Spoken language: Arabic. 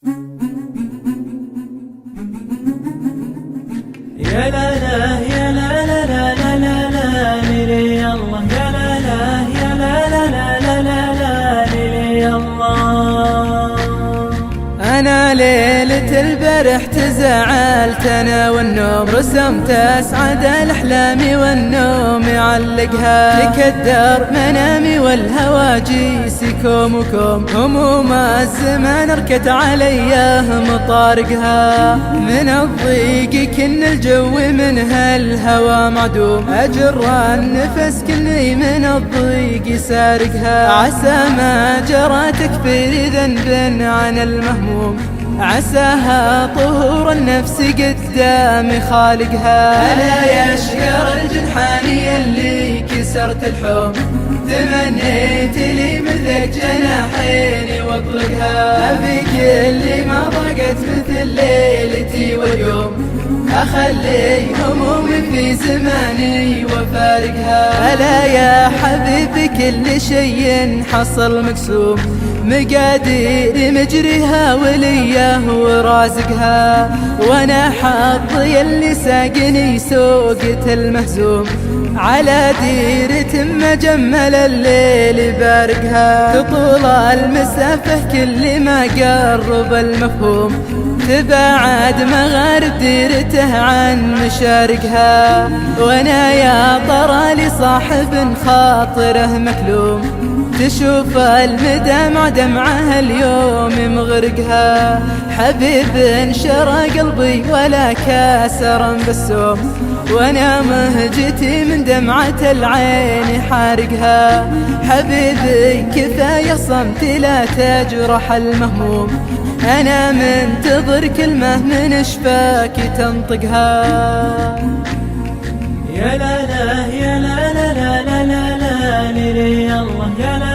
يا لا لا يا لا لا لا لا لا لا لي الله، يا لا لا يا لا لا لا لا لا لا لي الله. أنا ليلة البارح تزعلت أنا والنوم، رسمت أسعد الأحلام والنوم يعلقها لك الدار منامي والهواجيس كوم وكوم، هموم الزمان ركت علي مطارقها. من الضيق كن الجو منها الهوى معدوم، أجر النفس كني من الضيق سارقها. عسى ما جرى تكفير ذنب عن المهموم، عساها طهور النفس قدام خالقها. ألا يا شقر الجنحاني اللي كسرت الحوم، تمنيت لي مثلك جناحيني واطلقها. أبيك اللي ما ضاقت مثل ليلتي واليوم، أخلي همومي في زماني وفارقها. ألا يا حبيبي كل شيء حصل مقسوم، مقادير مجريها وليه ورازقها. وانا حظي اللي ساقني سوقة المهزوم، على ديرة مجمل الليل بارقها. تطول المسافة كل ما قرب المفهوم، تبعد مغارب ديرته عن مشارقها. وانا يا طرالي صاحب خاطره مكلوم، تشوف المدمع دمعه اليوم مغرقها. حبيب انشرى قلبي ولا كاسر بالسوم، وانا مهجتي من دمعة العين حارقها. حبيبي كفاية صمت لا تجرح المهموم، أنا منتظر كلمة من شفاك تنطقها. يا لا لا يا لا لا لا لا لا لي الله، يا لا